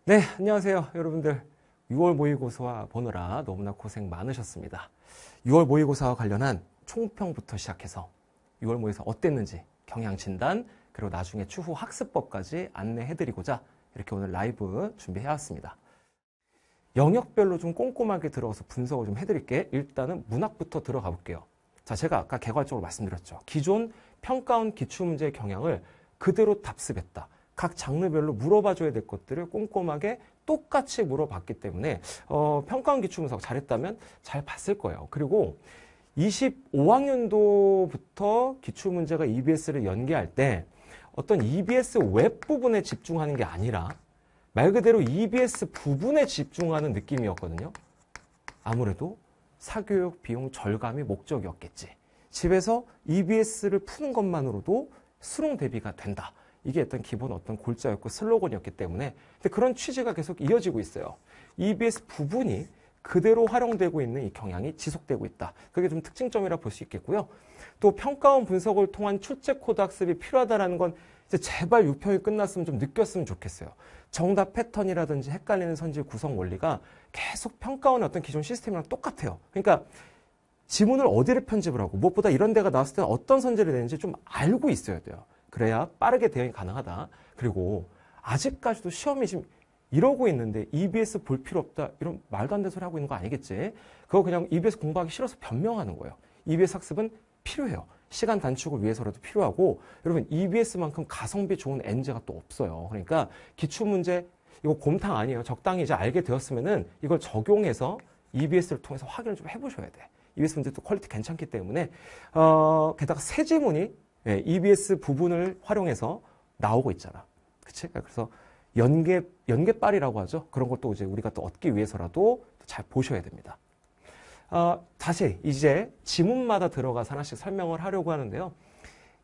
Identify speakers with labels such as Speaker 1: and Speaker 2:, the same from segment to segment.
Speaker 1: 네, 안녕하세요, 여러분들. 6월 모의고사 보느라 너무나 고생 많으셨습니다. 6월 모의고사와 관련한 총평부터 시작해서 6월 모의고사 어땠는지 경향진단, 그리고 나중에 추후 학습법까지 안내해드리고자 이렇게 오늘 라이브 준비해왔습니다. 영역별로 좀 꼼꼼하게 들어가서 분석을 좀 해드릴게. 일단은 문학부터 들어가 볼게요. 자, 제가 아까 개괄적으로 말씀드렸죠. 기존 평가원 기출문제의 경향을 그대로 답습했다. 각 장르별로 물어봐줘야 될 것들을 꼼꼼하게 똑같이 물어봤기 때문에 평가원 기출문석 잘했다면 잘 봤을 거예요. 그리고 25학년도부터 기출문제가 EBS를 연계할 때 어떤 EBS 웹 부분에 집중하는 게 아니라 말 그대로 EBS 부분에 집중하는 느낌이었거든요. 아무래도 사교육 비용 절감이 목적이었겠지. 집에서 EBS를 푸는 것만으로도 수능 대비가 된다. 이게 어떤 기본 어떤 골자였고 슬로건이었기 때문에 근데 그런 취지가 계속 이어지고 있어요. EBS 부분이 그대로 활용되고 있는 이 경향이 지속되고 있다. 그게 좀 특징점이라 볼 수 있겠고요. 또 평가원 분석을 통한 출제 코드 학습이 필요하다는 건 이제 제발 6평이 끝났으면 좀 느꼈으면 좋겠어요. 정답 패턴이라든지 헷갈리는 선지 구성 원리가 계속 평가원의 어떤 기존 시스템이랑 똑같아요. 그러니까 지문을 어디를 편집을 하고 무엇보다 이런 데가 나왔을 때는 어떤 선지를 내는지 좀 알고 있어야 돼요. 그래야 빠르게 대응이 가능하다. 그리고 아직까지도 시험이 지금 이러고 있는데 EBS 볼 필요 없다. 이런 말도 안 되는 소리 하고 있는 거 아니겠지? 그거 그냥 EBS 공부하기 싫어서 변명하는 거예요. EBS 학습은 필요해요. 시간 단축을 위해서라도 필요하고 여러분 EBS만큼 가성비 좋은 엔제가 또 없어요. 그러니까 기출문제 이거 곰탕 아니에요. 적당히 이제 알게 되었으면은 이걸 적용해서 EBS를 통해서 확인을 좀 해보셔야 돼. EBS 문제도 퀄리티 괜찮기 때문에 게다가 새 지문이 EBS 부분을 활용해서 나오고 있잖아. 그치? 그래서 연계빨이라고 하죠. 그런 것도 이제 우리가 또 얻기 위해서라도 잘 보셔야 됩니다. 다시 이제 지문마다 들어가서 하나씩 설명을 하려고 하는데요.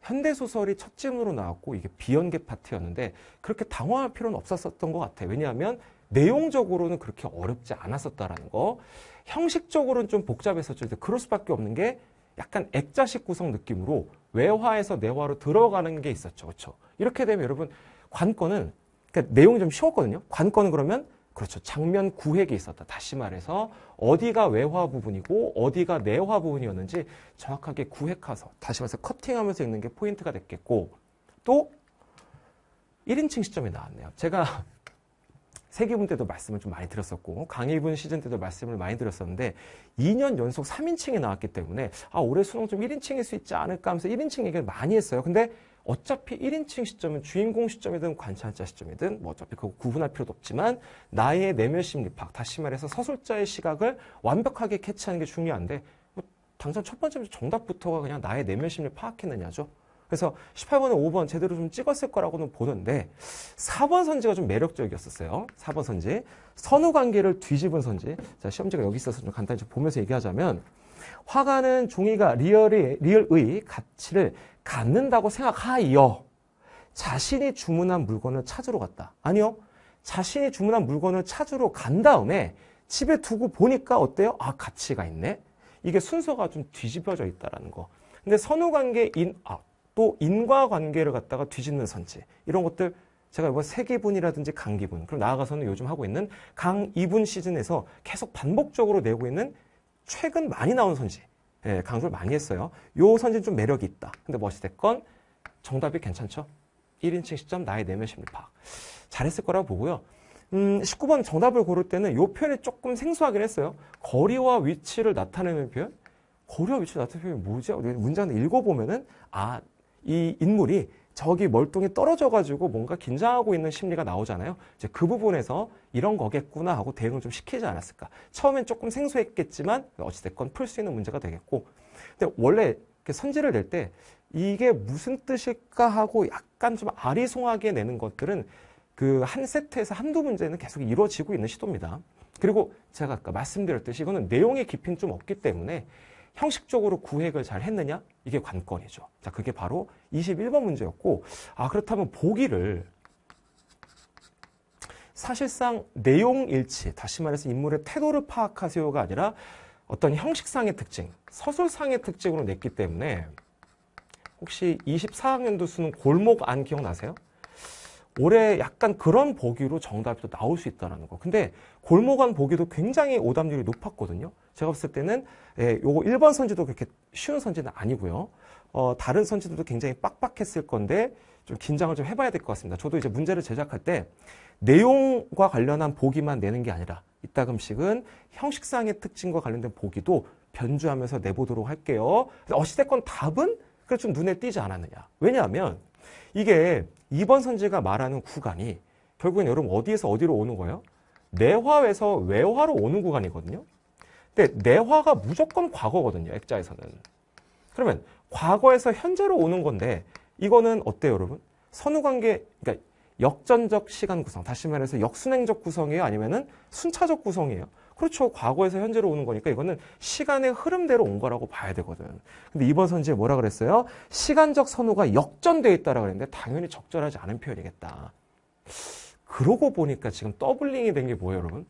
Speaker 1: 현대소설이 첫 지문으로 나왔고 이게 비연계 파트였는데 그렇게 당황할 필요는 없었던 것 같아요. 왜냐하면 내용적으로는 그렇게 어렵지 않았었다라는 거. 형식적으로는 좀 복잡했었죠. 근데 그럴 수밖에 없는 게 약간 액자식 구성 느낌으로 외화에서 내화로 들어가는 게 있었죠. 그렇죠? 이렇게 되면 여러분 관건은 그러니까 내용이 좀 쉬웠거든요. 관건은 그러면 그렇죠. 장면 구획이 있었다. 다시 말해서 어디가 외화 부분이고 어디가 내화 부분이었는지 정확하게 구획해서 다시 말해서 커팅하면서 읽는 게 포인트가 됐겠고 또 1인칭 시점이 나왔네요. 제가 세기분 때도 말씀을 좀 많이 드렸었고 강의분 시즌 때도 말씀을 많이 드렸었는데 2년 연속 3인칭이 나왔기 때문에 올해 수능 좀 1인칭일 수 있지 않을까 하면서 1인칭 얘기를 많이 했어요. 근데 어차피 1인칭 시점은 주인공 시점이든 관찰자 시점이든 뭐 어차피 그거 구분할 필요도 없지만 나의 내면 심리 파악, 다시 말해서 서술자의 시각을 완벽하게 캐치하는 게 중요한데 당장 첫 번째 정답부터가 그냥 나의 내면 심리 파악했느냐죠. 그래서 18번에 5번 제대로 좀 찍었을 거라고는 보는데 4번 선지가 좀 매력적이었었어요. 4번 선지. 선후관계를 뒤집은 선지. 자, 시험지가 여기 있어서 좀 간단히 좀 보면서 얘기하자면 화가는 종이가 리얼의 가치를 갖는다고 생각하여 자신이 주문한 물건을 찾으러 갔다. 아니요. 자신이 주문한 물건을 찾으러 간 다음에 집에 두고 보니까 어때요? 가치가 있네. 이게 순서가 좀 뒤집어져 있다라는 거. 근데 선후관계인 또 인과관계를 갖다가 뒤집는 선지 이런 것들 제가 뭐 세기분이라든지 강기분 그럼 나아가서는 요즘 하고 있는 강이분 시즌에서 계속 반복적으로 내고 있는 최근 많이 나온 선지 강조를 많이 했어요. 요 선지는 좀 매력이 있다. 근데 뭐 어찌됐건 정답이 괜찮죠? 1인칭 시점 나의 내면 심리 파악 잘했을 거라고 보고요. 19번 정답을 고를 때는 요 표현이 조금 생소하긴 했어요. 거리와 위치를 나타내는 표현? 거리와 위치를 나타내는 표현이 뭐지? 문장을 읽어보면은 이 인물이 저기 멀뚱히 떨어져가지고 뭔가 긴장하고 있는 심리가 나오잖아요. 이제 그 부분에서 이런 거겠구나 하고 대응을 좀 시키지 않았을까. 처음엔 조금 생소했겠지만 어찌됐건 풀 수 있는 문제가 되겠고. 근데 원래 선지를 낼 때 이게 무슨 뜻일까 하고 약간 좀 아리송하게 내는 것들은 그 한 세트에서 한두 문제는 계속 이루어지고 있는 시도입니다. 그리고 제가 아까 말씀드렸듯이 이거는 내용의 깊이는 좀 없기 때문에 형식적으로 구획을 잘 했느냐? 이게 관건이죠. 자, 그게 바로 21번 문제였고, 그렇다면 보기를 사실상 내용 일치, 다시 말해서 인물의 태도를 파악하세요가 아니라 어떤 형식상의 특징, 서술상의 특징으로 냈기 때문에 혹시 24학년도 수능 골목 안 기억나세요? 올해 약간 그런 보기로 정답이 또 나올 수 있다는 거. 근데 골목안 보기도 굉장히 오답률이 높았거든요. 제가 봤을 때는 요거 1번 선지도 그렇게 쉬운 선지는 아니고요. 다른 선지들도 굉장히 빡빡했을 건데 좀 긴장을 좀 해봐야 될 것 같습니다. 저도 이제 문제를 제작할 때 내용과 관련한 보기만 내는 게 아니라 이따금씩은 형식상의 특징과 관련된 보기도 변주하면서 내보도록 할게요. 어찌됐건 답은 그래 좀 눈에 띄지 않았느냐. 왜냐하면 이게 2번 선지가 말하는 구간이 결국엔 여러분 어디에서 어디로 오는 거예요? 내화에서 외화로 오는 구간이거든요. 근데 내화가 무조건 과거거든요. 액자에서는. 그러면 과거에서 현재로 오는 건데 이거는 어때요, 여러분? 선후관계, 그러니까 역전적 시간 구성, 다시 말해서 역순행적 구성이에요? 아니면은 순차적 구성이에요? 그렇죠. 과거에서 현재로 오는 거니까 이거는 시간의 흐름대로 온 거라고 봐야 되거든. 근데 이번 선지에 뭐라 그랬어요? 시간적 선후가 역전되어 있다라고 그랬는데 당연히 적절하지 않은 표현이겠다. 그러고 보니까 지금 더블링이 된 게 뭐예요, 여러분?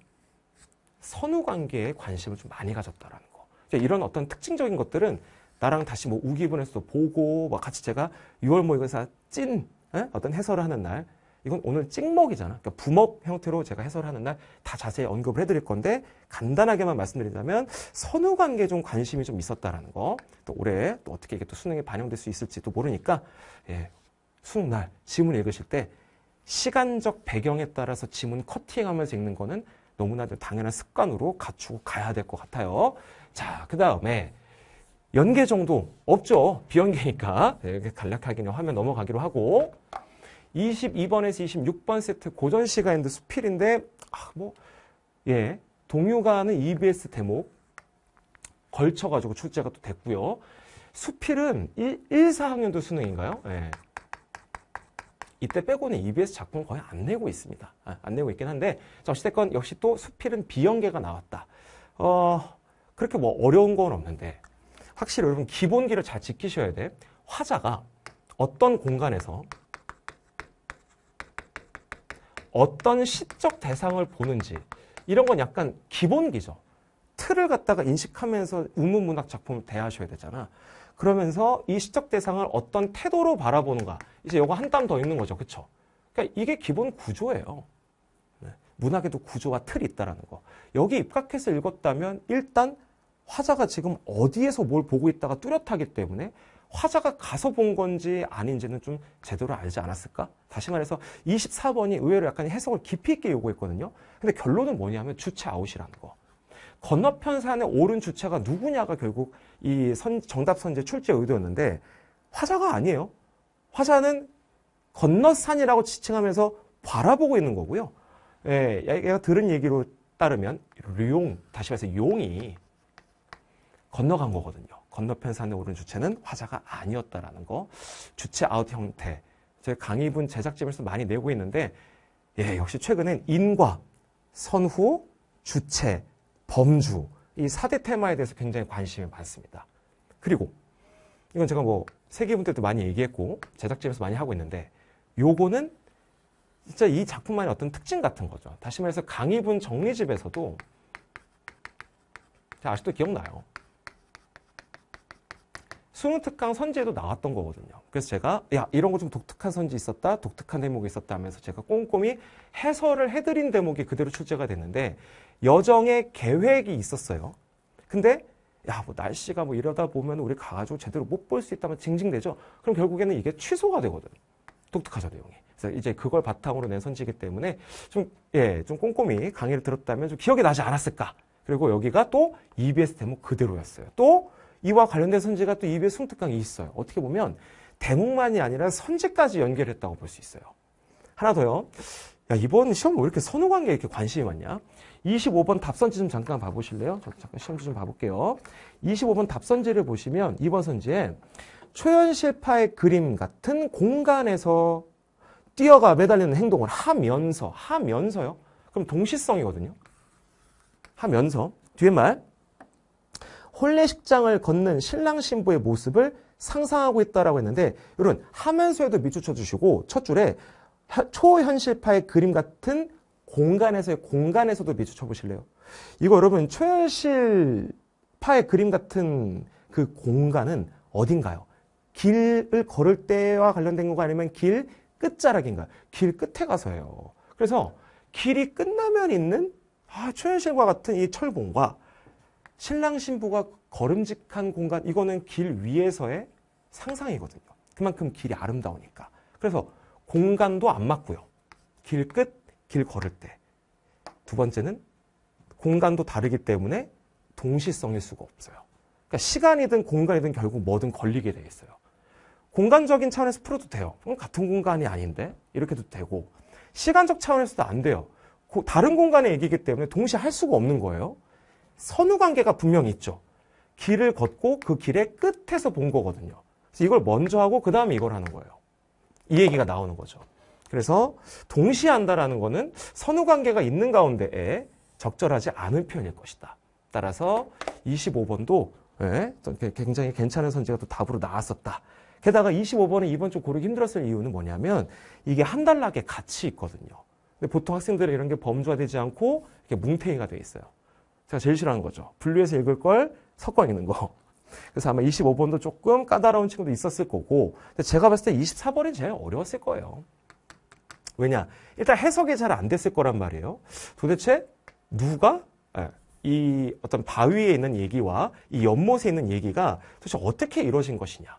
Speaker 1: 선후관계에 관심을 좀 많이 가졌다라는 거. 이런 어떤 특징적인 것들은 나랑 다시 뭐 우기분에서도 보고 뭐 같이 제가 6월 모의고사 찐 어떤 해설을 하는 날 이건 오늘 찍먹이잖아. 그러니까 붐업 형태로 제가 해설하는 날 다 자세히 언급을 해드릴 건데 간단하게만 말씀드리자면 선후관계에 좀 관심이 좀 있었다라는 거. 또 올해 또 어떻게 이게 또 수능에 반영될 수 있을지도 모르니까 수능 날 지문 읽으실 때 시간적 배경에 따라서 지문 커팅하면서 읽는 거는 너무나 당연한 습관으로 갖추고 가야 될 것 같아요. 자, 그 다음에 연계 정도 없죠. 비연계니까 이렇게 간략하게 화면 넘어가기로 하고 22번에서 26번 세트 고전 시간인데 수필인데 동요가는 EBS 대목 걸쳐가지고 출제가 또 됐고요. 수필은 1, 4학년도 수능인가요? 이때 빼고는 EBS 작품 거의 안 내고 있습니다. 안 내고 있긴 한데 어찌됐건 역시 또 수필은 비연계가 나왔다. 그렇게 뭐 어려운 건 없는데 확실히 여러분 기본기를 잘 지키셔야 돼. 화자가 어떤 공간에서 어떤 시적 대상을 보는지 이런 건 약간 기본기죠. 틀을 갖다가 인식하면서 우문문학 작품을 대하셔야 되잖아. 그러면서 이 시적 대상을 어떤 태도로 바라보는가. 이제 이거 한 땀 더 있는 거죠. 그쵸? 그러니까 이게 기본 구조예요. 문학에도 구조와 틀이 있다는 거. 여기 입각해서 읽었다면 일단 화자가 지금 어디에서 뭘 보고 있다가 뚜렷하기 때문에 화자가 가서 본 건지 아닌지는 좀 제대로 알지 않았을까? 다시 말해서 24번이 의외로 약간 해석을 깊이 있게 요구했거든요. 근데 결론은 뭐냐면 주체 아웃이라는 거. 건너편 산에 오른 주체가 누구냐가 결국 이 정답 선제 출제 의도였는데 화자가 아니에요. 화자는 건너산이라고 지칭하면서 바라보고 있는 거고요. 얘가 들은 얘기로 따르면 류용, 다시 말해서 용이 건너간 거거든요. 건너편 산에 오른 주체는 화자가 아니었다라는 거. 주체 아웃 형태. 저희 강의분 제작진에서 많이 내고 있는데 역시 최근엔 인과 선후, 주체, 범주 이 4대 테마에 대해서 굉장히 관심이 많습니다. 그리고 이건 제가 뭐 세계분 때도 많이 얘기했고 제작진에서 많이 하고 있는데 요거는 진짜 이 작품만의 어떤 특징 같은 거죠. 다시 말해서 강의분 정리집에서도 제가 아직도 기억나요. 수능 특강 선지에도 나왔던 거거든요. 그래서 제가 이런 거 좀 독특한 선지 있었다, 독특한 대목이 있었다 하면서 제가 꼼꼼히 해설을 해드린 대목이 그대로 출제가 됐는데 여정의 계획이 있었어요. 근데 뭐 날씨가 뭐 이러다 보면 우리 가가지고 제대로 못 볼 수 있다면 징징대죠. 그럼 결국에는 이게 취소가 되거든. 독특하죠, 내용이. 그래서 이제 그걸 바탕으로 낸 선지이기 때문에 좀 꼼꼼히 강의를 들었다면 좀 기억이 나지 않았을까. 그리고 여기가 또 EBS 대목 그대로였어요. 또 이와 관련된 선지가 또 EBS 수능특강이 있어요. 어떻게 보면 대목만이 아니라 선지까지 연결했다고 볼 수 있어요. 하나 더요. 이번 시험 왜 이렇게 선후관계에 이렇게 관심이 많냐? 25번 답선지 좀 잠깐 봐보실래요? 저 잠깐 시험지 좀 봐볼게요. 25번 답선지를 보시면 이번 선지에 초현실파의 그림 같은 공간에서 뛰어가 매달리는 행동을 하면서요? 그럼 동시성이거든요. 하면서 뒤에 말 혼례식장을 걷는 신랑 신부의 모습을 상상하고 있다라고 했는데 이런 하면서에도 밑줄 쳐주시고 첫 줄에 초현실파의 그림 같은 공간에서도 밑줄 쳐보실래요? 이거 여러분 초현실파의 그림 같은 그 공간은 어딘가요? 길을 걸을 때와 관련된 건가 아니면 길 끝자락인가? 길 끝에 가서 해요. 그래서 길이 끝나면 있는 초현실과 같은 이 철봉과 신랑 신부가 걸음직한 공간, 이거는 길 위에서의 상상이거든요. 그만큼 길이 아름다우니까. 그래서 공간도 안 맞고요. 길 끝, 길 걸을 때. 두 번째는 공간도 다르기 때문에 동시성일 수가 없어요. 그러니까 시간이든 공간이든 결국 뭐든 걸리게 돼 있어요. 공간적인 차원에서 풀어도 돼요. 그럼 같은 공간이 아닌데? 이렇게도 되고. 시간적 차원에서도 안 돼요. 다른 공간의 얘기이기 때문에 동시에 할 수가 없는 거예요. 선후관계가 분명히 있죠. 길을 걷고 그 길의 끝에서 본 거거든요. 그래서 이걸 먼저 하고 그 다음에 이걸 하는 거예요. 이 얘기가 나오는 거죠. 그래서 동시에 한다라는 거는 선후관계가 있는 가운데에 적절하지 않은 표현일 것이다. 따라서 25번도 굉장히 괜찮은 선지가 또 답으로 나왔었다. 게다가 25번은 이번 좀 고르기 힘들었을 이유는 뭐냐면 이게 한 단락에 같이 있거든요. 근데 보통 학생들은 이런 게 범주화되지 않고 이렇게 뭉탱이가 돼 있어요. 제가 제일 싫어하는 거죠. 분류해서 읽을 걸 섞어 읽는 거. 그래서 아마 25번도 조금 까다로운 친구도 있었을 거고, 근데 제가 봤을 때 24번이 제일 어려웠을 거예요. 왜냐? 일단 해석이 잘 안 됐을 거란 말이에요. 도대체 누가 이 어떤 바위에 있는 얘기와 이 연못에 있는 얘기가 도대체 어떻게 이루어진 것이냐.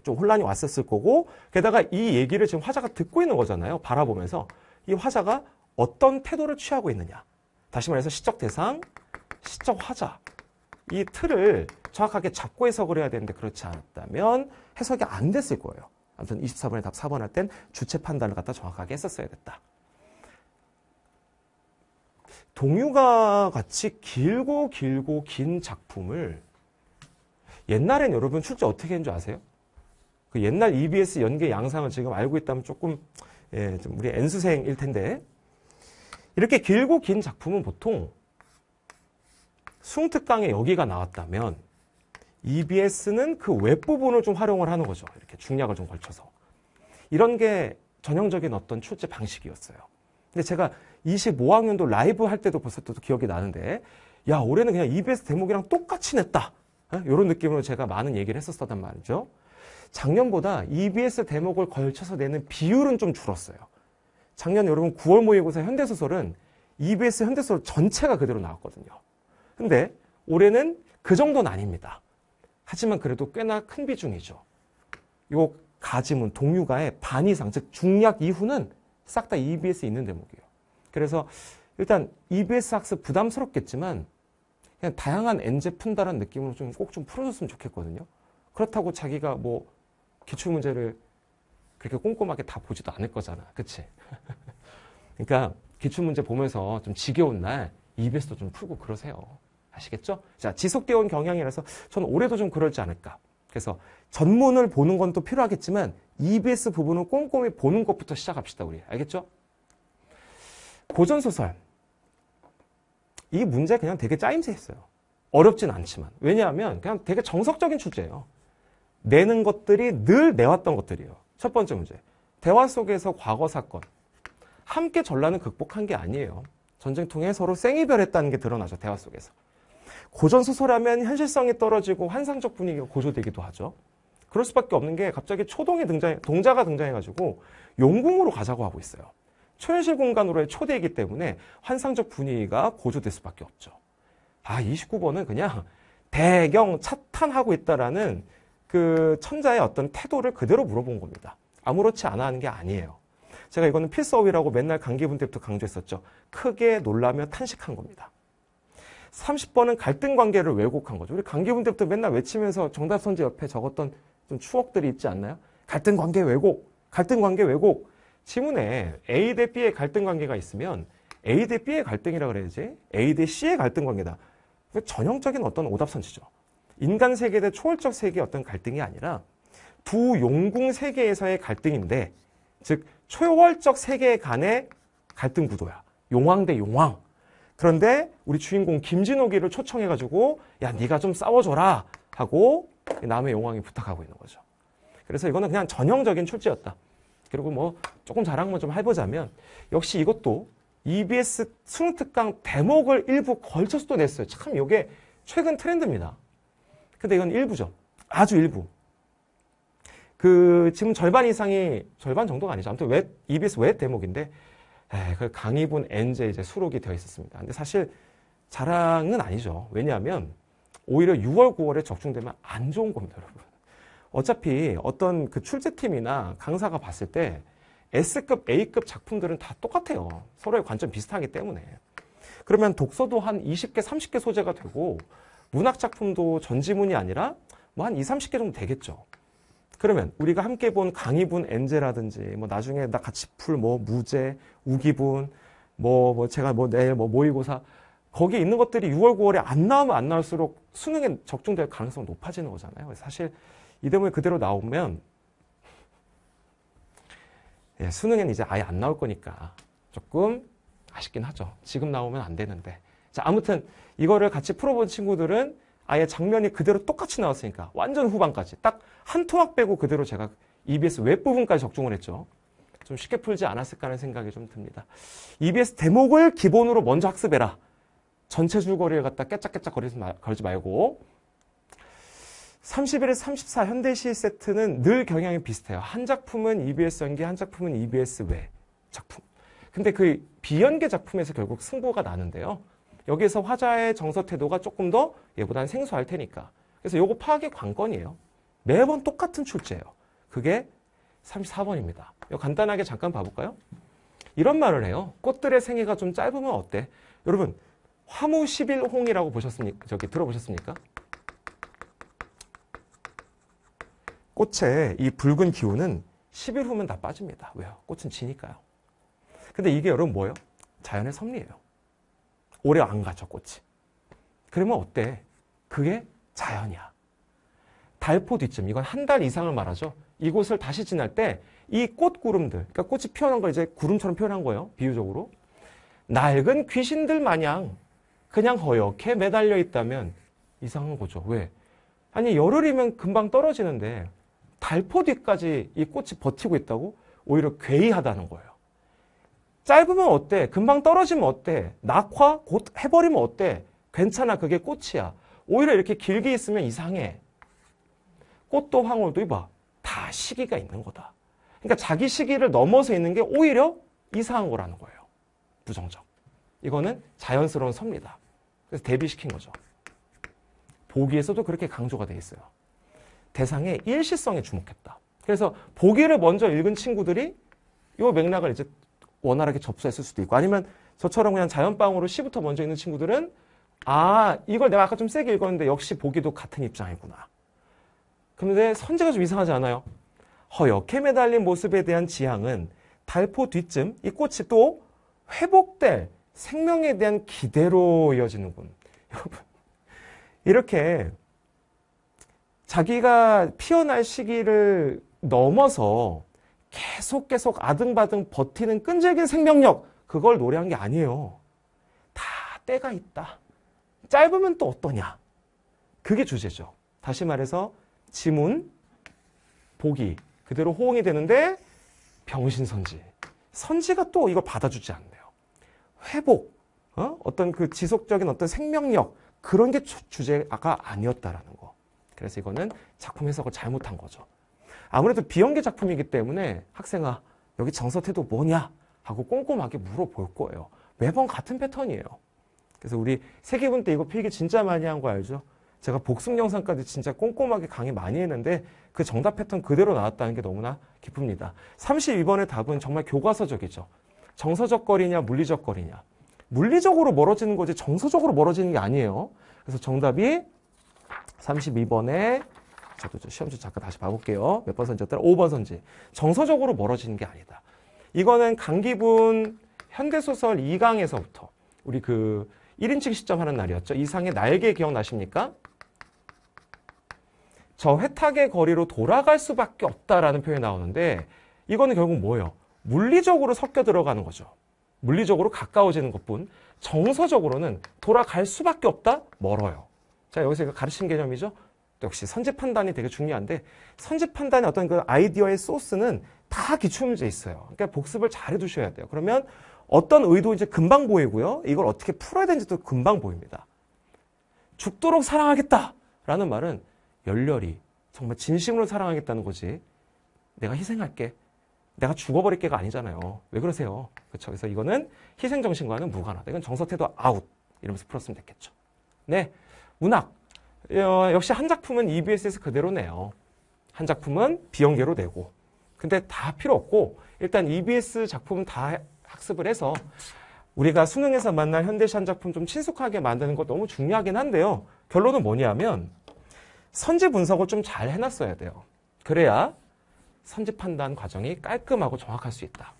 Speaker 1: 좀 혼란이 왔었을 거고, 게다가 이 얘기를 지금 화자가 듣고 있는 거잖아요. 바라보면서. 이 화자가 어떤 태도를 취하고 있느냐. 다시 말해서 시적 대상, 시적 화자. 이 틀을 정확하게 잡고 해석을 해야 되는데 그렇지 않았다면 해석이 안 됐을 거예요. 아무튼 24번에 답 4번 할 땐 주체 판단을 갖다 정확하게 했었어야 됐다. 동유가 같이 길고 긴 작품을 옛날엔 여러분 출제 어떻게 했는 줄 아세요? 그 옛날 EBS 연계 양상을 지금 알고 있다면 조금 좀 우리 N수생일 텐데, 이렇게 길고 긴 작품은 보통 숭특강에 여기가 나왔다면 EBS는 그 웹부분을 좀 활용을 하는 거죠. 이렇게 중략을 좀 걸쳐서. 이런 게 전형적인 어떤 출제 방식이었어요. 근데 제가 25학년도 라이브 할 때도 벌써 또 기억이 나는데, 야, 올해는 그냥 EBS 대목이랑 똑같이 냈다. 이런 느낌으로 제가 많은 얘기를 했었단 말이죠. 작년보다 EBS 대목을 걸쳐서 내는 비율은 좀 줄었어요. 작년 여러분 9월 모의고사 현대소설은 EBS 현대소설 전체가 그대로 나왔거든요. 근데 올해는 그 정도는 아닙니다. 하지만 그래도 꽤나 큰 비중이죠. 요 가지문, 동유가의 반 이상, 즉 중략 이후는 싹 다 EBS에 있는 대목이에요. 그래서 일단 EBS 학습 부담스럽겠지만 그냥 다양한 N제 푼다라는 느낌으로 좀 꼭 좀 풀어줬으면 좋겠거든요. 그렇다고 자기가 뭐 기출문제를 그렇게 꼼꼼하게 다 보지도 않을 거잖아. 그치? 그러니까 기출문제 보면서 좀 지겨운 날 EBS도 좀 풀고 그러세요. 아시겠죠? 자, 지속되어 온 경향이라서 저는 올해도 좀 그럴지 않을까. 그래서 전문을 보는 건 또 필요하겠지만 EBS 부분을 꼼꼼히 보는 것부터 시작합시다, 우리. 알겠죠? 고전소설. 이 문제 그냥 되게 짜임새 했어요. 어렵진 않지만. 왜냐하면 그냥 되게 정석적인 주제예요. 내는 것들이 늘 내왔던 것들이에요. 첫 번째 문제. 대화 속에서 과거 사건. 함께 전란을 극복한 게 아니에요. 전쟁통에 서로 생이별했다는 게 드러나죠. 대화 속에서. 고전소설하면 현실성이 떨어지고 환상적 분위기가 고조되기도 하죠. 그럴 수밖에 없는 게 갑자기 동자가 등장해가지고 용궁으로 가자고 하고 있어요. 초현실 공간으로의 초대이기 때문에 환상적 분위기가 고조될 수밖에 없죠. 29번은 그냥 대경 차탄하고 있다라는 그 천자의 어떤 태도를 그대로 물어본 겁니다. 아무렇지 않아 하는 게 아니에요. 제가 이거는 필서위라고 맨날 강기분 때부터 강조했었죠. 크게 놀라며 탄식한 겁니다. 30번은 갈등 관계를 왜곡한 거죠. 우리 강기분 때부터 맨날 외치면서 정답 선지 옆에 적었던 좀 추억들이 있지 않나요? 갈등 관계 왜곡, 갈등 관계 왜곡. 지문에 A 대 B의 갈등 관계가 있으면 A 대 B의 갈등이라 그래야지. A 대 C의 갈등 관계다. 전형적인 어떤 오답 선지죠. 인간 세계 대 초월적 세계의 어떤 갈등이 아니라 두 용궁 세계에서의 갈등인데, 즉 초월적 세계 간의 갈등 구도야. 용왕 대 용왕. 그런데 우리 주인공 김진옥이를 초청해가지고 야, 네가 좀 싸워줘라 하고 남의 용왕이 부탁하고 있는 거죠. 그래서 이거는 그냥 전형적인 출제였다. 그리고 뭐 조금 자랑만 좀 해보자면 역시 이것도 EBS 수능특강 대목을 일부 걸쳐서 또 냈어요. 참 이게 최근 트렌드입니다. 근데 이건 일부죠. 아주 일부. 지금 절반 이상이, 절반 정도가 아니죠. 아무튼 EBS 외 대목인데, 그 강의분 N제 이제 수록이 되어 있었습니다. 근데 사실 자랑은 아니죠. 왜냐하면 오히려 6월, 9월에 적중되면 안 좋은 겁니다, 여러분. 어차피 어떤 그 출제팀이나 강사가 봤을 때 S급, A급 작품들은 다 똑같아요. 서로의 관점 비슷하기 때문에. 그러면 독서도 한 20개, 30개 소재가 되고 문학 작품도 전지문이 아니라 뭐 한 20, 30개 정도 되겠죠. 그러면 우리가 함께 본 강의분 N제라든지 뭐 나중에 나 같이 풀 뭐 무제, 우기분, 제가 내일 모의고사 거기에 있는 것들이 6월, 9월에 안 나오면 안 나올수록 수능에 적중될 가능성이 높아지는 거잖아요. 사실 이 대목이 그대로 나오면 수능에는 이제 아예 안 나올 거니까 조금 아쉽긴 하죠. 지금 나오면 안 되는데. 자, 아무튼 이거를 같이 풀어본 친구들은 아예 장면이 그대로 똑같이 나왔으니까 완전 후반까지 딱 한 토막 빼고 그대로 제가 EBS 웹부분까지 적중을 했죠. 좀 쉽게 풀지 않았을까 하는 생각이 좀 듭니다. EBS 대목을 기본으로 먼저 학습해라. 전체 줄거리를 갖다 깨짝깨짝 걸지 말고 31에서 34 현대시 세트는 늘 경향이 비슷해요. 한 작품은 EBS 연계, 한 작품은 EBS 외 작품. 근데 그 비연계 작품에서 결국 승부가 나는데요. 여기에서 화자의 정서 태도가 조금 더 얘보다는 생소할 테니까. 그래서 요거 파악의 관건이에요. 매번 똑같은 출제예요. 그게 34번입니다. 이거 간단하게 잠깐 봐볼까요? 이런 말을 해요. 꽃들의 생애가 좀 짧으면 어때? 여러분, 화무 11홍이라고 들어보셨습니까? 꽃의 이 붉은 기운은 10일 후면 다 빠집니다. 왜요? 꽃은 지니까요. 근데 이게 여러분 뭐예요? 자연의 섭리예요. 오래 안 가죠, 꽃이. 그러면 어때? 그게 자연이야. 달포 뒤쯤, 이건 한 달 이상을 말하죠. 이곳을 다시 지날 때 이 꽃구름들, 그러니까 꽃이 피어난 걸 이제 구름처럼 표현한 거예요. 비유적으로. 낡은 귀신들 마냥 그냥 허옇게 매달려 있다면 이상한 거죠. 왜? 아니, 열흘이면 금방 떨어지는데 달포 뒤까지 이 꽃이 버티고 있다고? 오히려 괴이하다는 거예요. 짧으면 어때? 금방 떨어지면 어때? 낙화? 곧 해버리면 어때? 괜찮아. 그게 꽃이야. 오히려 이렇게 길게 있으면 이상해. 꽃도 황홀도 이봐. 다 시기가 있는 거다. 그러니까 자기 시기를 넘어서 있는 게 오히려 이상한 거라는 거예요. 부정적. 이거는 자연스러운 섭리다. 그래서 대비시킨 거죠. 보기에서도 그렇게 강조가 돼 있어요. 대상의 일시성에 주목했다. 그래서 보기를 먼저 읽은 친구들이 이 맥락을 이제 원활하게 접수했을 수도 있고, 아니면 저처럼 그냥 자연방으로 시부터 먼저 읽는 친구들은 이걸 내가 아까 좀 세게 읽었는데 역시 보기도 같은 입장이구나. 그런데 선제가 좀 이상하지 않아요? 허옇게 매달린 모습에 대한 지향은 달포 뒤쯤 이 꽃이 또 회복될 생명에 대한 기대로 이어지는군. 여러분, 이렇게 자기가 피어날 시기를 넘어서 계속 아등바등 버티는 끈질긴 생명력, 그걸 노래한 게 아니에요. 다 때가 있다. 짧으면 또 어떠냐? 그게 주제죠. 다시 말해서 지문, 보기 그대로 호응이 되는데 병신선지. 선지가 또 이걸 받아주지 않네요. 회복, 어떤 그 지속적인 어떤 생명력, 그런 게 주제가 아니었다라는 거. 그래서 이거는 작품 해석을 잘못한 거죠. 아무래도 비연계 작품이기 때문에 학생아, 여기 정서 태도 뭐냐? 하고 꼼꼼하게 물어볼 거예요. 매번 같은 패턴이에요. 그래서 우리 세계분 때 이거 필기 진짜 많이 한 거 알죠? 제가 복습 영상까지 진짜 꼼꼼하게 강의 많이 했는데 그 정답 패턴 그대로 나왔다는 게 너무나 기쁩니다. 32번의 답은 정말 교과서적이죠. 정서적 거리냐, 물리적 거리냐. 물리적으로 멀어지는 거지 정서적으로 멀어지는 게 아니에요. 그래서 정답이 32번에 저도 시험지 잠깐 다시 봐볼게요. 몇 번 선지였더라? 5번 선지. 정서적으로 멀어지는 게 아니다. 이거는 강기분 현대소설 2강에서부터 우리 그 1인칭 시점하는 날이었죠. 이상의 날개 기억나십니까? 저 회탁의 거리로 돌아갈 수밖에 없다라는 표현이 나오는데 이거는 결국 뭐예요? 물리적으로 섞여 들어가는 거죠. 물리적으로 가까워지는 것뿐. 정서적으로는 돌아갈 수밖에 없다? 멀어요. 자, 여기서 가르치는 개념이죠. 또 역시 선지 판단이 되게 중요한데 선지 판단의 어떤 그 아이디어의 소스는 다 기출문제에 있어요. 그러니까 복습을 잘 해두셔야 돼요. 그러면 어떤 의도인지 금방 보이고요. 이걸 어떻게 풀어야 되는지도 금방 보입니다. 죽도록 사랑하겠다라는 말은 열렬히 정말 진심으로 사랑하겠다는 거지 내가 희생할게. 내가 죽어버릴게가 아니잖아요. 왜 그러세요? 그렇죠? 그래서 이거는 희생정신과는 무관하다. 이건 정서태도 아웃. 이러면서 풀었으면 됐겠죠. 네, 문학. 역시 한 작품은 EBS에서 그대로 내요. 한 작품은 비연계로 내고. 근데 다 필요 없고 일단 EBS 작품 다 학습을 해서 우리가 수능에서 만날 현대시 한 작품 좀 친숙하게 만드는 거 너무 중요하긴 한데요. 결론은 뭐냐면 선지 분석을 좀 잘 해놨어야 돼요. 그래야 선지 판단 과정이 깔끔하고 정확할 수 있다.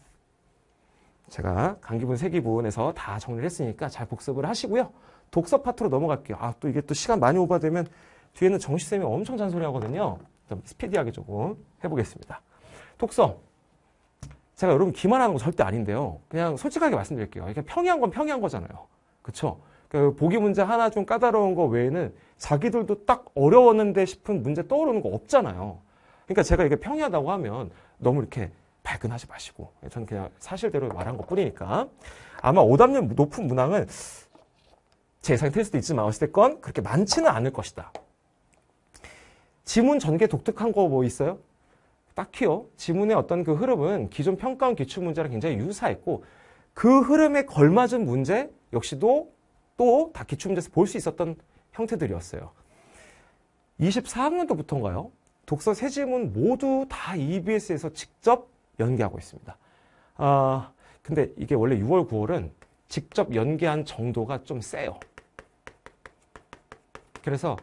Speaker 1: 제가 강기분, 세기분에서 다 정리를 했으니까 잘 복습을 하시고요. 독서 파트로 넘어갈게요. 또 이게 또 시간 많이 오버되면 뒤에는 정시쌤이 엄청 잔소리 하거든요. 좀 스피디하게 조금 해보겠습니다. 독서. 제가 여러분 기만하는 거 절대 아닌데요. 그냥 솔직하게 말씀드릴게요. 이게 평이한 건 평이한 거잖아요. 그쵸? 그 보기 문제 하나 좀 까다로운 거 외에는 자기들도 딱 어려웠는데 싶은 문제 떠오르는 거 없잖아요. 그러니까 제가 이게 평이하다고 하면 너무 이렇게 발끈하지 마시고 저는 그냥 사실대로 말한 것 뿐이니까 아마 오답률 높은 문항은 제 예상이 틀릴 수도 있지만 어찌됐건 그렇게 많지는 않을 것이다. 지문 전개 독특한 거 뭐 있어요? 딱히요. 지문의 어떤 그 흐름은 기존 평가원 기출문제랑 굉장히 유사했고 그 흐름에 걸맞은 문제 역시도 또 다 기출문제에서 볼 수 있었던 형태들이었어요. 24학년도부터인가요? 독서 세 지문 모두 다 EBS에서 직접 연계하고 있습니다. 근데 이게 원래 6월, 9월은 직접 연계한 정도가 좀 세요. 그래서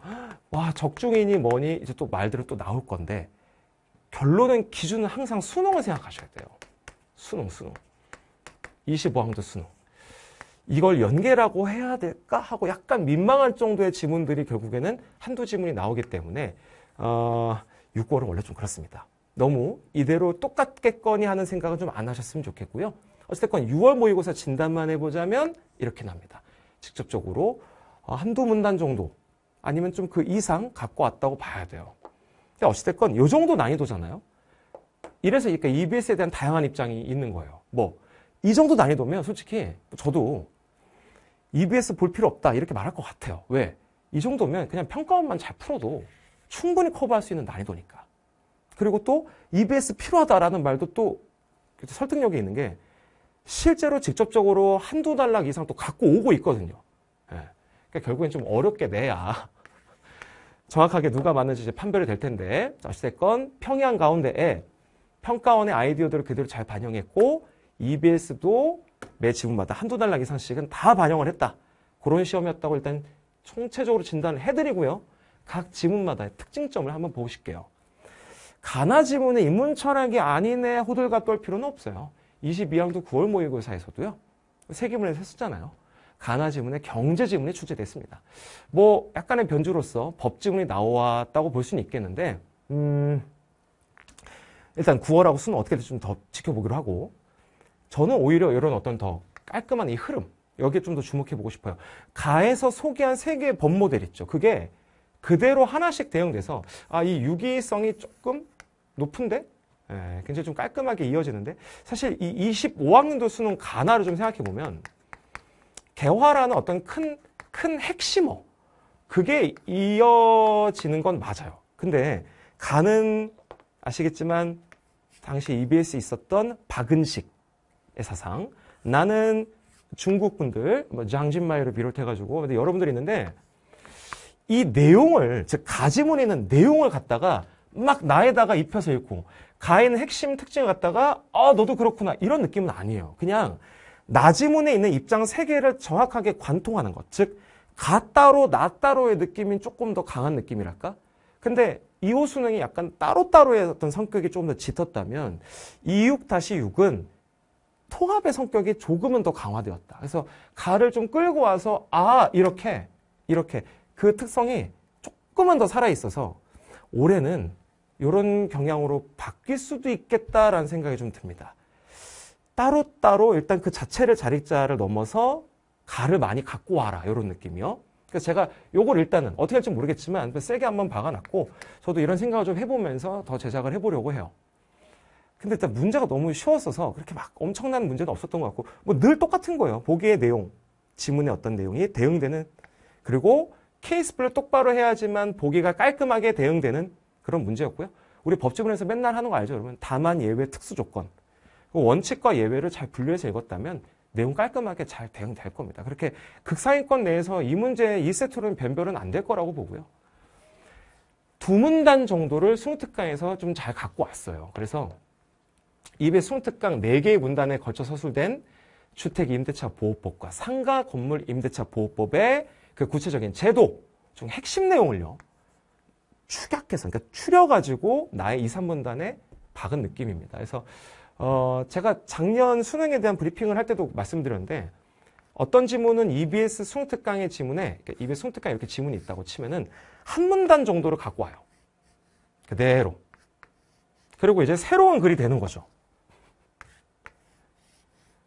Speaker 1: 와 적중이니 뭐니 이제 또 말들은 또 나올 건데 결론은 기준은 항상 수능을 생각하셔야 돼요. 수능. 25항도 수능. 이걸 연계라고 해야 될까 하고 약간 민망할 정도의 지문들이 결국에는 한두 지문이 나오기 때문에 6월은 원래 좀 그렇습니다. 너무 이대로 똑같겠거니 하는 생각은 좀 안 하셨으면 좋겠고요. 어쨌든 6월 모의고사 진단만 해보자면 이렇게 납니다. 직접적으로 한두 문단 정도 아니면 좀 그 이상 갖고 왔다고 봐야 돼요. 근데 어찌됐건 이 정도 난이도잖아요. 이래서 그러니까 EBS에 대한 다양한 입장이 있는 거예요. 이 정도 난이도면 솔직히 저도 EBS 볼 필요 없다 이렇게 말할 것 같아요. 왜? 이 정도면 그냥 평가원만 잘 풀어도 충분히 커버할 수 있는 난이도니까. 그리고 또 EBS 필요하다라는 말도 또 설득력이 있는 게 실제로 직접적으로 한두 단락 이상 또 갖고 오고 있거든요. 그러니까 결국엔 좀 어렵게 내야 정확하게 누가 맞는지 이제 판별이 될 텐데 어쨌든 평이한 가운데에 평가원의 아이디어들을 그대로 잘 반영했고 EBS도 매 지문마다 한두 단락 이상씩은 다 반영을 했다. 그런 시험이었다고 일단 총체적으로 진단을 해드리고요. 각 지문마다의 특징점을 한번 보실게요. 가나 지문의 인문 철학이 아니네 호들갑 떨 필요는 없어요. 22학년도 9월 모의고사에서도요. 세기문에서 했었잖아요. 가나 지문의 경제 지문이 출제됐습니다. 약간의 변주로서 법 지문이 나왔다고 볼 수는 있겠는데 일단 9월하고 수능 어떻게 될지 좀 더 지켜보기로 하고 저는 오히려 이런 어떤 더 깔끔한 이 흐름 여기에 좀 더 주목해보고 싶어요. 가에서 소개한 세 개의 법 모델 있죠. 그게 그대로 하나씩 대응돼서 이 유기성이 조금 높은데 굉장히 좀 깔끔하게 이어지는데 사실 이 25학년도 수능 가나를 좀 생각해보면 개화라는 어떤 큰 핵심어 그게 이어지는 건 맞아요. 근데 가는 아시겠지만 당시 EBS에 있었던 박은식의 사상 나는 중국 분들 장진마이를 비롯해가지고 근데 여러분들이 있는데 이 내용을 즉 가지문에 있는 내용을 갖다가 막 나에다가 입혀서 읽고 가에 있는 핵심 특징을 갖다가 너도 그렇구나 이런 느낌은 아니에요. 그냥 나지문에 있는 입장 세 개를 정확하게 관통하는 것. 즉 가 따로 나 따로의 느낌이 조금 더 강한 느낌이랄까? 근데 2호 수능이 약간 따로따로의 어떤 성격이 조금 더 짙었다면 26-6은 통합의 성격이 조금은 더 강화되었다. 그래서 가를 좀 끌고 와서 이렇게 그 특성이 조금은 더 살아있어서 올해는 이런 경향으로 바뀔 수도 있겠다라는 생각이 좀 듭니다. 따로따로 일단 그 자체를 자립자를 넘어서 가를 많이 갖고 와라 이런 느낌이요. 그래서 제가 요걸 일단은 어떻게 할지 모르겠지만 세게 한번 박아놨고 저도 이런 생각을 좀 해보면서 더 제작을 해보려고 해요. 근데 일단 문제가 너무 쉬웠어서 그렇게 막 엄청난 문제는 없었던 것 같고 늘 똑같은 거예요. 보기의 내용, 지문의 어떤 내용이 대응되는 그리고 케이스별로 똑바로 해야지만 보기가 깔끔하게 대응되는 그런 문제였고요. 우리 법지문에서 맨날 하는 거 알죠, 여러분? 다만 예외 특수 조건. 원칙과 예외를 잘 분류해서 읽었다면 내용 깔끔하게 잘 대응될 겁니다. 그렇게 극상위권 내에서 이 문제 2세트로는 변별은 안 될 거라고 보고요. 두 문단 정도를 수능특강에서 좀 잘 갖고 왔어요. 그래서 EBS 수능특강 4개의 문단에 걸쳐 서술된 주택임대차 보호법과 상가 건물 임대차 보호법의 그 구체적인 제도 중 핵심 내용을요. 축약해서, 그러니까 추려가지고 나의 2, 3문단에 박은 느낌입니다. 그래서 제가 작년 수능에 대한 브리핑을 할 때도 말씀드렸는데 어떤 지문은 EBS 수능특강의 지문에, 그러니까 EBS 수능특강에 이렇게 지문이 있다고 치면은 한 문단 정도를 갖고 와요. 그대로. 그리고 이제 새로운 글이 되는 거죠.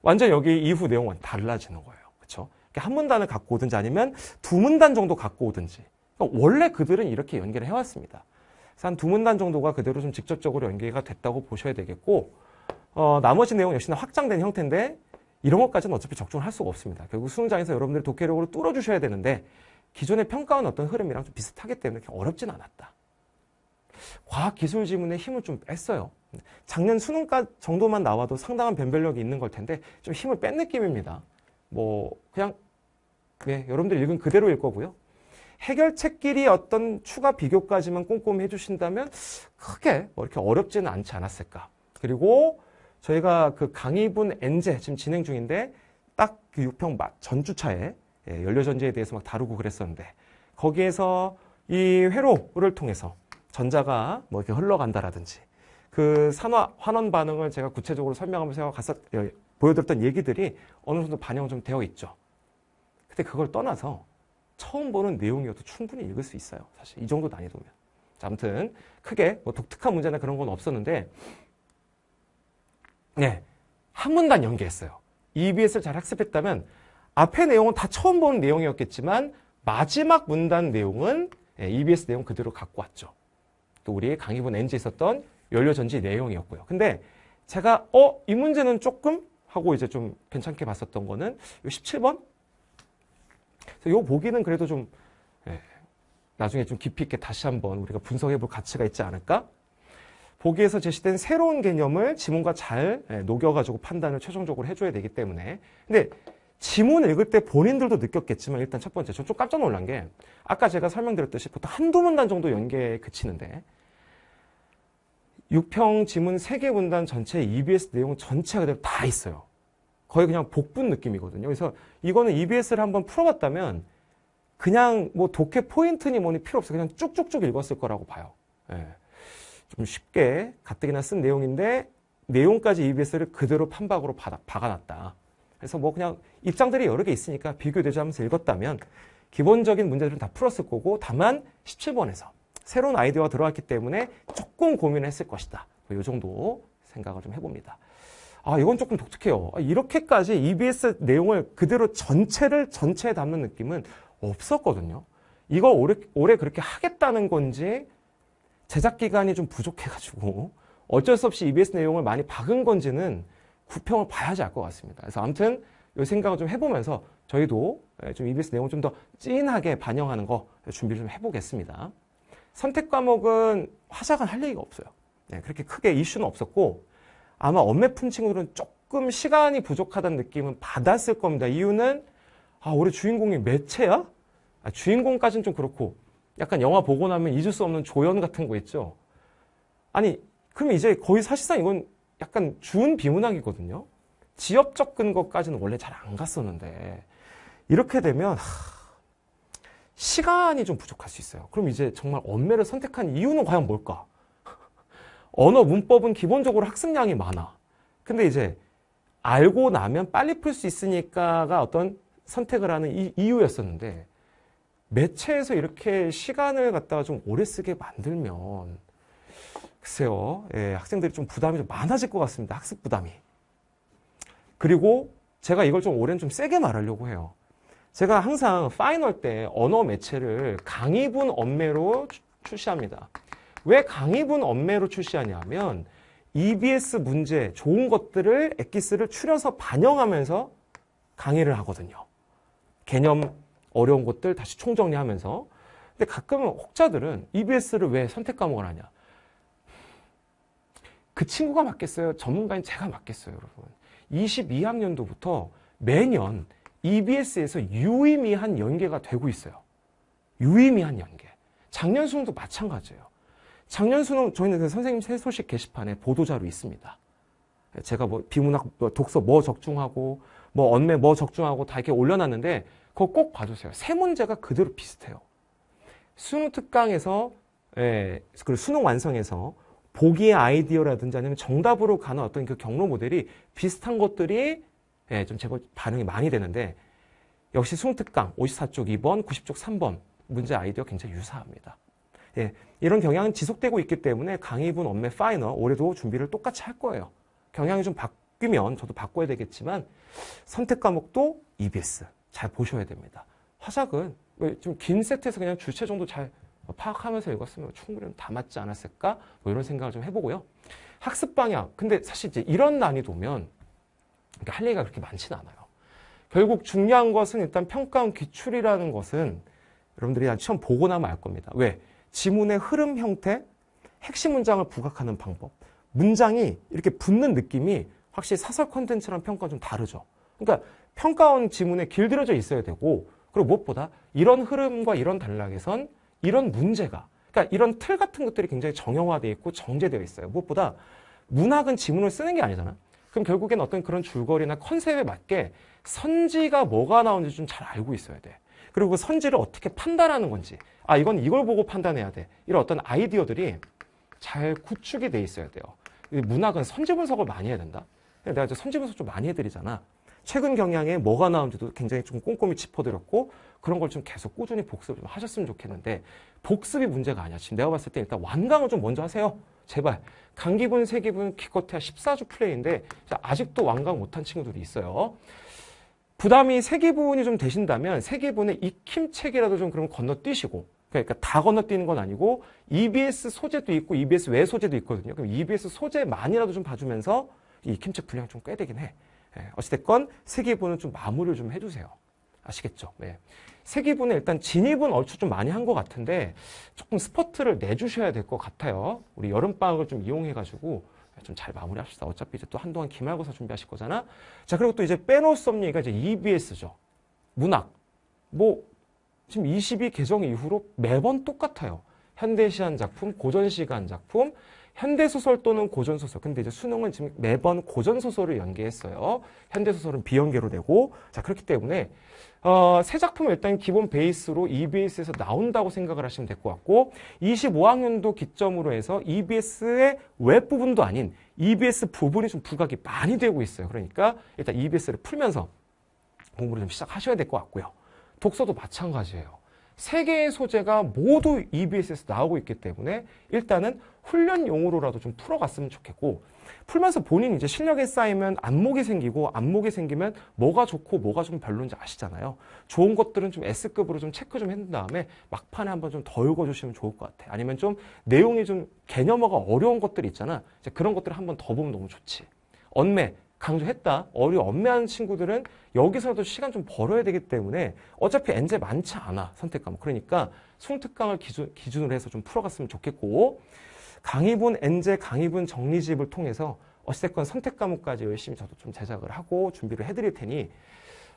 Speaker 1: 완전 여기 이후 내용은 달라지는 거예요. 그렇죠? 한 문단을 갖고 오든지 아니면 두 문단 정도 갖고 오든지. 그러니까 원래 그들은 이렇게 연계를 해왔습니다. 그래서 한 두 문단 정도가 그대로 좀 직접적으로 연계가 됐다고 보셔야 되겠고 나머지 내용 역시나 확장된 형태인데 이런 것까지는 어차피 적중을 할 수가 없습니다. 결국 수능장에서 여러분들이 독해력으로 뚫어주셔야 되는데 기존에 평가한 어떤 흐름이랑 좀 비슷하기 때문에 그렇게 어렵진 않았다. 과학기술 지문의 힘을 좀 뺐어요. 작년 수능까지 정도만 나와도 상당한 변별력이 있는 걸 텐데 좀 힘을 뺀 느낌입니다. 뭐 그냥 여러분들 읽은 그대로 읽 거고요. 해결책끼리 어떤 추가 비교까지만 꼼꼼히 해주신다면 크게 뭐 이렇게 어렵지는 않지 않았을까. 그리고 저희가 그 강의분 N제 지금 진행 중인데 딱 그 6평 전주차에 연료전지에 대해서 막 다루고 그랬었는데 거기에서 이 회로를 통해서 전자가 뭐 이렇게 흘러간다라든지 그 산화 환원 반응을 제가 구체적으로 설명하면서 보여드렸던 얘기들이 어느 정도 반영 좀 되어 있죠. 근데 그걸 떠나서 처음 보는 내용이어도 충분히 읽을 수 있어요. 사실 이 정도 난이도면. 자, 아무튼 크게 뭐 독특한 문제나 그런 건 없었는데 한 문단 연계했어요. EBS를 잘 학습했다면 앞의 내용은 다 처음 보는 내용이었겠지만 마지막 문단 내용은 EBS 내용 그대로 갖고 왔죠. 또 우리 강의분 N지에 있었던 연료전지 내용이었고요. 근데 제가 이 문제는 조금 하고 이제 좀 괜찮게 봤었던 거는 요 17번? 요 보기는 그래도 좀 나중에 좀 깊이 있게 다시 한번 우리가 분석해 볼 가치가 있지 않을까? 보기에서 제시된 새로운 개념을 지문과 잘 녹여가지고 판단을 최종적으로 해줘야 되기 때문에. 근데 지문 읽을 때 본인들도 느꼈겠지만 일단 첫 번째, 저 좀 깜짝 놀란 게 아까 제가 설명드렸듯이 보통 한두 문단 정도 연계에 그치는데 6평 지문 3개 문단 전체 EBS 내용 전체가 그대로 다 있어요. 거의 그냥 복분 느낌이거든요. 그래서 이거는 EBS를 한번 풀어봤다면 그냥 뭐 독해 포인트니 뭐니 필요 없어요. 그냥 쭉쭉쭉 읽었을 거라고 봐요. 좀 쉽게 가뜩이나 쓴 내용인데 내용까지 EBS를 그대로 판박으로 박아놨다. 그래서 뭐 그냥 입장들이 여러 개 있으니까 비교대조하면서 읽었다면 기본적인 문제들은 다 풀었을 거고 다만 17번에서 새로운 아이디어가 들어왔기 때문에 조금 고민을 했을 것이다. 이 정도 생각을 좀 해봅니다. 이건 조금 독특해요. 이렇게까지 EBS 내용을 그대로 전체에 담는 느낌은 없었거든요. 이거 올해 그렇게 하겠다는 건지 제작 기간이 좀 부족해가지고 어쩔 수 없이 EBS 내용을 많이 박은 건지는 구평을 봐야지 알 것 같습니다. 그래서 아무튼 이 생각을 좀 해보면서 저희도 좀 EBS 내용을 좀 더 찐하게 반영하는 거 준비를 좀 해보겠습니다. 선택 과목은 화작은 할 얘기가 없어요. 그렇게 크게 이슈는 없었고 아마 엄매푼 친구들은 조금 시간이 부족하다는 느낌은 받았을 겁니다. 이유는 올해 주인공이 매체야? 주인공까지는 좀 그렇고 약간 영화 보고 나면 잊을 수 없는 조연 같은 거 있죠. 아니 그럼 이제 거의 사실상 이건 약간 준 비문학이거든요. 지역적 근거까지는 원래 잘 안 갔었는데 이렇게 되면 시간이 좀 부족할 수 있어요. 그럼 이제 정말 엄매를 선택한 이유는 과연 뭘까? 언어 문법은 기본적으로 학습량이 많아. 근데 이제 알고 나면 빨리 풀 수 있으니까가 어떤 선택을 하는 이유였었는데 매체에서 이렇게 시간을 갖다가 좀 오래 쓰게 만들면 글쎄요, 학생들이 좀 부담이 좀 많아질 것 같습니다. 학습 부담이. 그리고 제가 이걸 좀 올해는 좀 세게 말하려고 해요. 제가 항상 파이널 때 언어 매체를 강의분 엄매로 출시합니다. 왜 강의분 엄매로 출시하냐면 EBS 문제, 좋은 것들을 엑기스를 추려서 반영하면서 강의를 하거든요. 개념 어려운 것들 다시 총정리하면서. 근데 가끔은 혹자들은 EBS를 왜 선택 과목을 하냐. 그 친구가 맞겠어요? 전문가인 제가 맞겠어요, 여러분? 22학년도부터 매년 EBS에서 유의미한 연계가 되고 있어요. 유의미한 연계. 작년 수능도 마찬가지예요. 작년 수능 저희는 그 선생님 새 소식 게시판에 보도자료 있습니다. 제가 뭐 비문학 독서 뭐 적중하고 뭐 언매 뭐 적중하고 다 이렇게 올려놨는데 그거 꼭 봐주세요. 세 문제가 그대로 비슷해요. 수능 특강에서 그리고 수능 완성에서 보기의 아이디어라든지 아니면 정답으로 가는 어떤 그 경로 모델이 비슷한 것들이 좀 제법 반응이 많이 되는데 역시 수능 특강 54쪽 2번, 90쪽 3번 문제 아이디어 굉장히 유사합니다. 이런 경향은 지속되고 있기 때문에 강의분, 언매, 파이널 올해도 준비를 똑같이 할 거예요. 경향이 좀 바뀌면 저도 바꿔야 되겠지만 선택 과목도 EBS 잘 보셔야 됩니다. 화작은 좀 긴 세트에서 그냥 주체 정도 잘 파악하면서 읽었으면 충분히 다 맞지 않았을까? 뭐 이런 생각을 좀 해보고요. 학습 방향. 근데 사실 이제 이런 난이도면 할 얘기가 그렇게 많지는 않아요. 결국 중요한 것은 일단 평가원 기출이라는 것은 여러분들이 시험 보고 나면 알 겁니다. 왜? 지문의 흐름 형태, 핵심 문장을 부각하는 방법. 문장이 이렇게 붙는 느낌이 확실히 사설 콘텐츠랑 평가는 좀 다르죠. 그러니까 평가원 지문에 길들여져 있어야 되고 그리고 무엇보다 이런 흐름과 이런 단락에선 이런 문제가 그러니까 이런 틀 같은 것들이 굉장히 정형화되어 있고 정제되어 있어요. 무엇보다 문학은 지문을 쓰는 게 아니잖아. 그럼 결국엔 어떤 그런 줄거리나 컨셉에 맞게 선지가 뭐가 나오는지 좀 잘 알고 있어야 돼. 그리고 그 선지를 어떻게 판단하는 건지 이건 이걸 보고 판단해야 돼. 이런 어떤 아이디어들이 잘 구축이 돼 있어야 돼요. 문학은 선지 분석을 많이 해야 된다. 내가 이제 선지 분석 좀 많이 해드리잖아. 최근 경향에 뭐가 나오는지도 굉장히 좀 꼼꼼히 짚어드렸고 그런 걸 좀 계속 꾸준히 복습을 좀 하셨으면 좋겠는데 복습이 문제가 아니야. 지금 내가 봤을 때 일단 완강을 좀 먼저 하세요. 제발. 강기분, 세기분, 기껏해야 14주 플레이인데 아직도 완강 못한 친구들이 있어요. 부담이 세기분이 좀 되신다면 세기분의 익힘책이라도 좀 그럼 건너뛰시고 그러니까 다 건너뛰는 건 아니고 EBS 소재도 있고 EBS 외 소재도 있거든요. 그럼 EBS 소재만이라도 좀 봐주면서 이 익힘책 분량이 좀 꽤 되긴 해. 어찌됐건 세기분은 좀 마무리를 좀 해주세요. 아시겠죠? 네. 세기분은 일단 진입은 얼추 좀 많이 한 것 같은데 조금 스퍼트를 내주셔야 될 것 같아요. 우리 여름방학을 좀 이용해가지고 좀 잘 마무리합시다. 어차피 이제 또 한동안 기말고사 준비하실 거잖아. 자, 그리고 또 이제 빼놓을 수 없는 얘기가 이제 EBS죠. 문학. 뭐, 지금 22 개정 이후로 매번 똑같아요. 현대시한 작품, 고전시간 작품, 현대소설 또는 고전소설. 근데 이제 수능은 지금 매번 고전소설을 연계했어요. 현대소설은 비연계로 내고. 자, 그렇기 때문에, 새 작품은 일단 기본 베이스로 EBS에서 나온다고 생각을 하시면 될 것 같고, 25학년도 기점으로 해서 EBS의 웹부분도 아닌 EBS 부분이 좀 부각이 많이 되고 있어요. 그러니까 일단 EBS를 풀면서 공부를 좀 시작하셔야 될 것 같고요. 독서도 마찬가지예요. 세 개의 소재가 모두 EBS에서 나오고 있기 때문에 일단은 훈련용으로라도 좀 풀어갔으면 좋겠고 풀면서 본인이 이제 실력이 쌓이면 안목이 생기고 안목이 생기면 뭐가 좋고 뭐가 좀 별론지 아시잖아요. 좋은 것들은 좀 S급으로 좀 체크 좀 해둔 다음에 막판에 한번 좀 더 읽어주시면 좋을 것 같아요. 아니면 좀 내용이 좀 개념어가 어려운 것들 있잖아. 이제 그런 것들을 한번 더 보면 너무 좋지. 언매. 강조했다. 언매하는 친구들은 여기서도 시간 좀 벌어야 되기 때문에 어차피 엔제 많지 않아. 선택 과목. 그러니까 수능특강을 기준으로 해서 좀 풀어갔으면 좋겠고 강의분, 엔제, 강의분 정리집을 통해서 어찌됐건 선택 과목까지 열심히 저도 좀 제작을 하고 준비를 해드릴 테니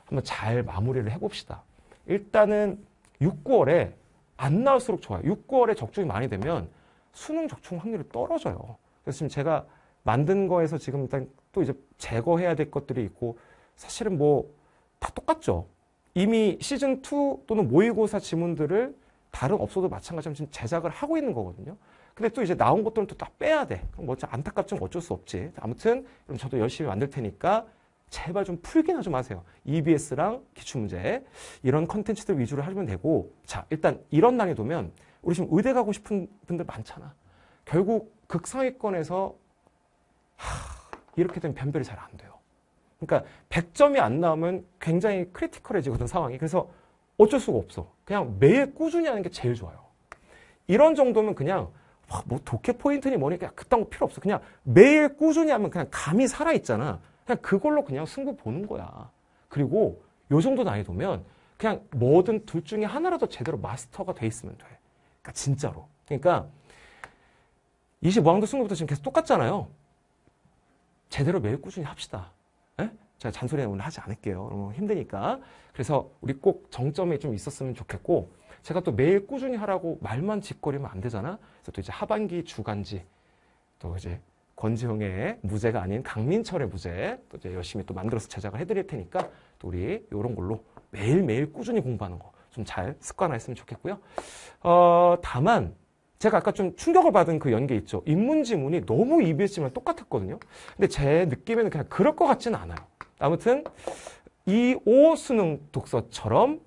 Speaker 1: 한번 잘 마무리를 해봅시다. 일단은 6, 9월에 안 나올수록 좋아요. 6, 9월에 적중이 많이 되면 수능 적중 확률이 떨어져요. 그래서 지금 제가 만든 거에서 지금 일단 또 이제 제거해야 될 것들이 있고 사실은 뭐 다 똑같죠. 이미 시즌2 또는 모의고사 지문들을 다른 업소도 마찬가지로 지금 제작을 하고 있는 거거든요. 근데 또 이제 나온 것들은 또 다 빼야 돼. 그럼 뭐 안타깝지만 어쩔 수 없지. 아무튼 그럼 저도 열심히 만들 테니까 제발 좀 풀기나 좀 하세요. EBS랑 기출문제 이런 컨텐츠들 위주로 하면 되고 자 일단 이런 난이도면 우리 지금 의대 가고 싶은 분들 많잖아. 결국 극상위권에서 이렇게 되면 변별이 잘 안 돼요. 그러니까 100점이 안 나오면 굉장히 크리티컬해지거든 상황이. 그래서 어쩔 수가 없어. 그냥 매일 꾸준히 하는 게 제일 좋아요. 이런 정도면 그냥 뭐 독해 포인트니 뭐니 그냥 그딴 거 필요 없어. 그냥 매일 꾸준히 하면 그냥 감이 살아있잖아. 그냥 그걸로 그냥 승부 보는 거야. 그리고 요 정도 난이도면 그냥 뭐든 둘 중에 하나라도 제대로 마스터가 돼 있으면 돼. 그러니까 진짜로. 그러니까 25학년도 승부부터 지금 계속 똑같잖아요. 제대로 매일 꾸준히 합시다. 예? 제가 잔소리는 오늘 하지 않을게요. 너무 힘드니까. 그래서 우리 꼭 정점이 좀 있었으면 좋겠고, 제가 또 매일 꾸준히 하라고 말만 짓거리면 안 되잖아. 그래서 또 이제 하반기 주간지, 또 이제 권지용의 무제가 아닌 강민철의 무제, 또 이제 열심히 또 만들어서 제작을 해드릴 테니까, 또 우리 이런 걸로 매일매일 꾸준히 공부하는 거 좀 잘 습관화했으면 좋겠고요. 다만, 제가 아까 좀 충격을 받은 그 연계 있죠. 인문지문이 너무 EBS지만 똑같았거든요. 근데 제 느낌에는 그냥 그럴 것 같지는 않아요. 아무튼 2, 5 수능 독서처럼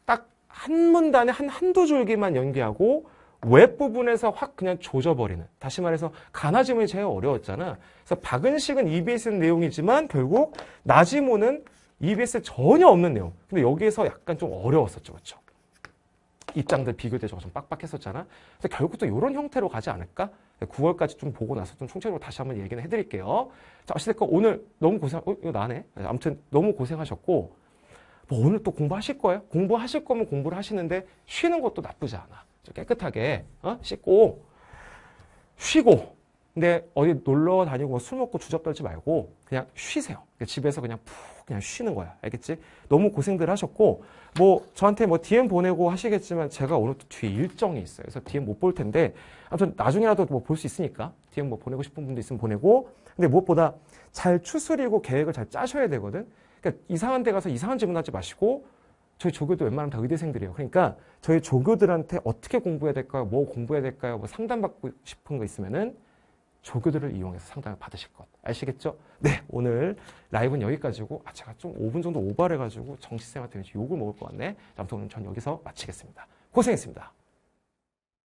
Speaker 1: 딱 한 문단에 한두 줄기만 연계하고 웹 부분에서 확 그냥 조져버리는. 다시 말해서 가나지문이 제일 어려웠잖아. 그래서 박은식은 EBS 내용이지만 결국 나지문은 EBS 전혀 없는 내용. 근데 여기에서 약간 좀 어려웠었죠. 그렇죠? 입장들 비교대적으로 좀 빡빡했었잖아. 그래서 결국 또 이런 형태로 가지 않을까? 9월까지 좀 보고 나서 좀 총체적으로 다시 한번 얘기는 해드릴게요. 자, 어찌됐건 오늘 너무 이거 나네. 아무튼 너무 고생하셨고, 뭐 오늘 또 공부하실 거예요? 공부하실 거면 공부를 하시는데 쉬는 것도 나쁘지 않아. 깨끗하게 씻고 쉬고. 근데 어디 놀러 다니고 술 먹고 주접 떨지 말고 그냥 쉬세요. 집에서 그냥 푹 그냥 쉬는 거야. 알겠지? 너무 고생들 하셨고, 뭐 저한테 뭐 DM 보내고 하시겠지만 제가 오늘 또 뒤에 일정이 있어요. 그래서 DM 못 볼 텐데 아무튼 나중에라도 뭐 볼 수 있으니까 DM 뭐 보내고 싶은 분도 있으면 보내고. 근데 무엇보다 잘 추스리고 계획을 잘 짜셔야 되거든. 그러니까 이상한 데 가서 이상한 질문하지 마시고, 저희 조교도 웬만하면 다 의대생들이에요. 그러니까 저희 조교들한테 어떻게 공부해야 될까요? 뭐 공부해야 될까요? 뭐 상담받고 싶은 거 있으면은 조교들을 이용해서 상담을 받으실 것. 아시겠죠? 네, 오늘 라이브는 여기까지고, 제가 좀 5분 정도 오버를 해가지고 정시쌤한테 욕을 먹을 것 같네. 아무튼 오늘 전 여기서 마치겠습니다. 고생했습니다.